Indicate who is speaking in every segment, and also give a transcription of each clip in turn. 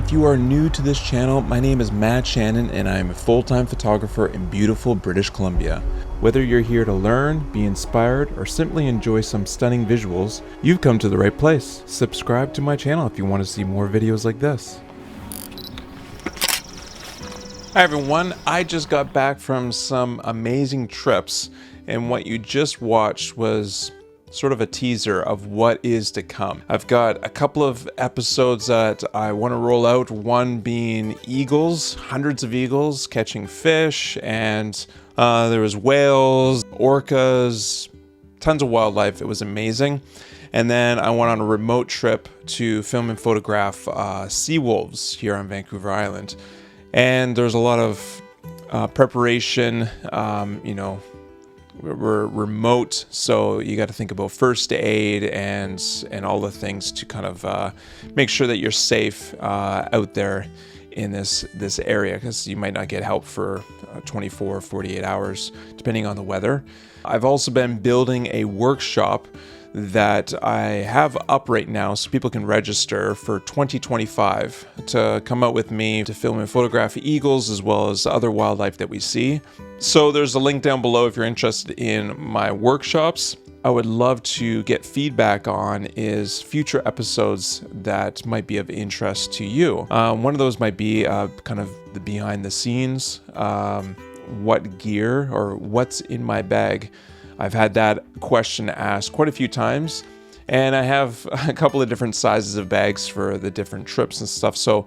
Speaker 1: If you are new to this channel, my name is Shannon and I am a full-time photographer in beautiful British Columbia. Whether you're here to learn, be inspired, or simply enjoy some stunning visuals, you've come to the right place. Subscribe to my channel if you want to see more videos like this. Hi everyone, I just got back from some amazing trips, and what you just watched was sort of a teaser of what is to come. I've got a couple of episodes that I want to roll out, one being eagles, hundreds of eagles catching fish, and there was whales, orcas, tons of wildlife. It was amazing. And then I went on a remote trip to film and photograph sea wolves here on Vancouver Island. And there's a lot of preparation, we're remote, so you got to think about first aid and all the things to kind of make sure that you're safe out there in this area, because you might not get help for 24 or 48 hours depending on the weather. I've also been building a workshop that I have up right now so people can register for 2025 to come out with me to film and photograph eagles as well as other wildlife that we see. So there's a link down below if you're interested in my workshops. I would love to get feedback on is future episodes that might be of interest to you. One of those might be kind of the behind the scenes, what gear or what's in my bag. I've had that question asked quite a few times, and I have a couple of different sizes of bags for the different trips and stuff. So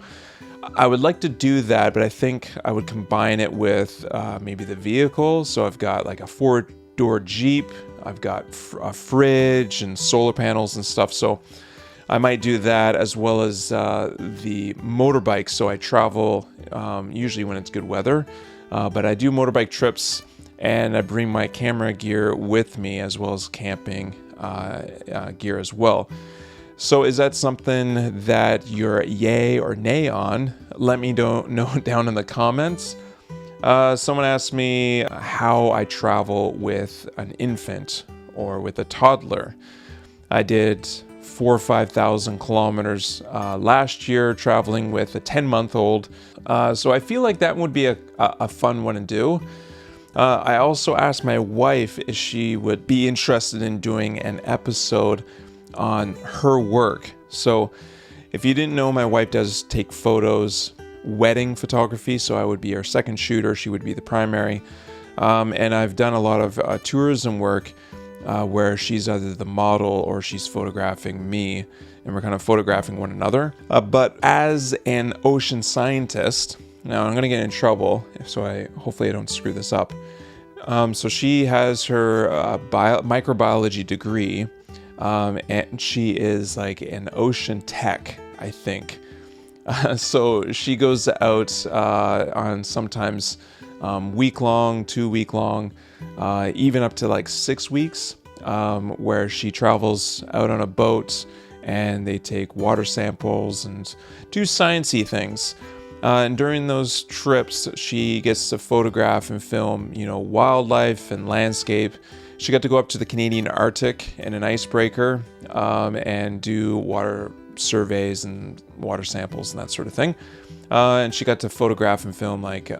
Speaker 1: I would like to do that, but I think I would combine it with maybe the vehicle. So I've got like a 4-door Jeep, I've got a fridge and solar panels and stuff. So I might do that as well as the motorbike. So I travel usually when it's good weather, but I do motorbike trips. And I bring my camera gear with me as well as camping gear as well. So is that something that you're yay or nay on? Let me know down in the comments. Someone asked me how I travel with an infant or with a toddler. I did 4,000 or 5,000 kilometers last year traveling with a 10-month-old. So I feel like that would be a fun one to do. I also asked my wife if she would be interested in doing an episode on her work. So if you didn't know, my wife does take photos, wedding photography, so I would be her second shooter, she would be the primary. And I've done a lot of tourism work where she's either the model or she's photographing me, and we're kind of photographing one another. But as an ocean scientist, now I'm going to get in trouble, so hopefully I don't screw this up. So she has her microbiology degree, and she is like an ocean tech, I think. So she goes out on sometimes week-long, 2-week-long, even up to like 6 weeks, where she travels out on a boat and they take water samples and do sciencey things. And during those trips, she gets to photograph and film, wildlife and landscape. She got to go up to the Canadian Arctic in an icebreaker and do water surveys and water samples and that sort of thing. And she got to photograph and film like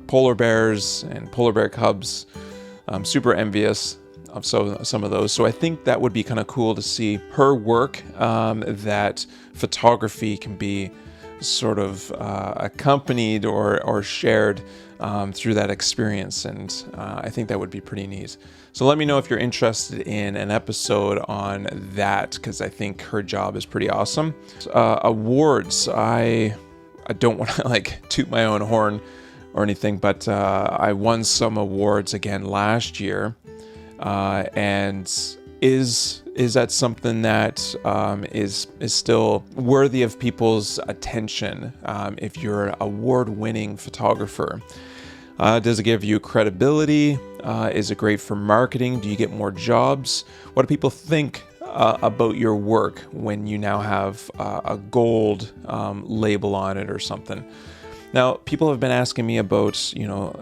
Speaker 1: polar bears and polar bear cubs. I'm super envious of some of those. So I think that would be kind of cool to see her work, that photography can be sort of accompanied or shared through that experience, and I think that would be pretty neat. So let me know if you're interested in an episode on that, because I think her job is pretty awesome. Awards, I don't want to like toot my own horn or anything, but I won some awards again last year, and is that something that is still worthy of people's attention if you're an award-winning photographer? Does it give you credibility? Is it great for marketing? Do you get more jobs? What do people think about your work when you now have a gold label on it or something? Now, people have been asking me about,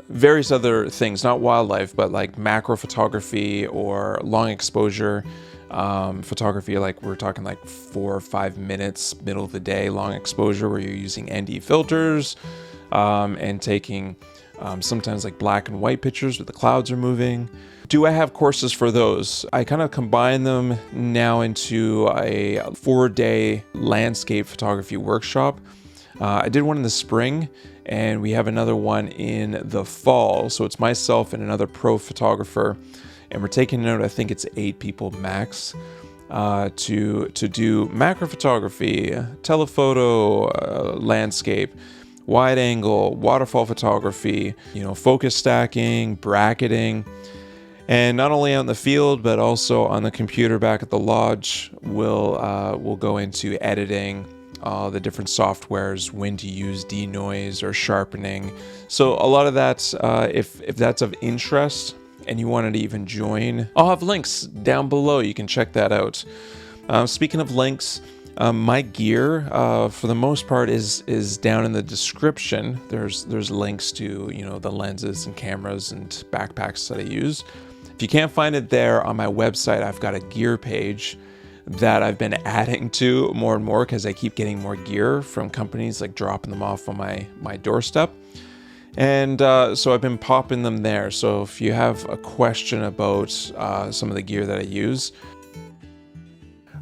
Speaker 1: various other things, not wildlife, but like macro photography or long exposure photography, like we're talking like 4 or 5 minutes, middle of the day, long exposure where you're using ND filters and taking sometimes like black and white pictures where the clouds are moving. Do I have courses for those? I kind of combine them now into a 4-day landscape photography workshop. I did one in the spring, and we have another one in the fall. So it's myself and another pro photographer, and we're taking out, I think it's 8 people max, to do macro photography, telephoto, landscape, wide angle, waterfall photography, focus stacking, bracketing. And not only out in the field, but also on the computer back at the lodge, we'll go into editing, the different softwares, when to use denoise or sharpening. So a lot of that, if that's of interest and you wanted to even join, I'll have links down below. You can check that out. Speaking of links, my gear, for the most part, is down in the description. There's links to the lenses and cameras and backpacks that I use. If you can't find it there on my website, I've got a gear page that I've been adding to more and more because I keep getting more gear from companies, like dropping them off on my doorstep. And so I've been popping them there. So if you have a question about some of the gear that I use.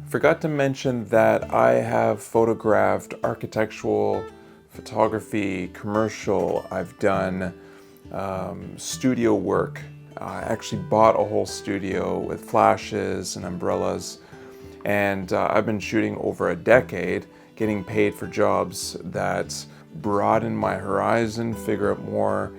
Speaker 1: Forgot to mention that I have photographed architectural photography, commercial. I've done studio work. I actually bought a whole studio with flashes and umbrellas, and I've been shooting over a decade, getting paid for jobs that broaden my horizon, figure out more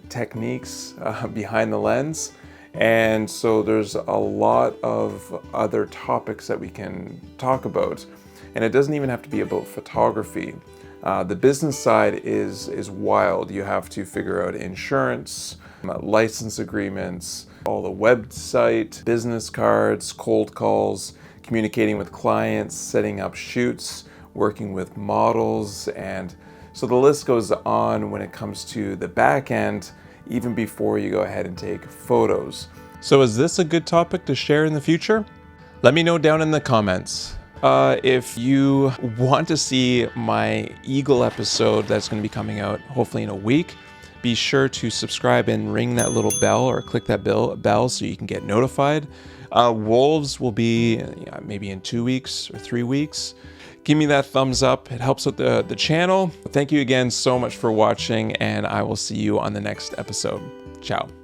Speaker 1: techniques behind the lens. And so there's a lot of other topics that we can talk about, and it doesn't even have to be about photography. The business side is wild. You have to figure out insurance, license agreements, all the website, business cards, cold calls, communicating with clients, setting up shoots, working with models, and so the list goes on when it comes to the back end, even before you go ahead and take photos. So is this a good topic to share in the future? Let me know down in the comments. If you want to see my Eagle episode that's going to be coming out hopefully in a week, be sure to subscribe and ring that little bell, or click that bell so you can get notified. Wolves will be maybe in 2 weeks or 3 weeks. Give me that thumbs up. It helps with the channel. Thank you again so much for watching, and I will see you on the next episode. Ciao.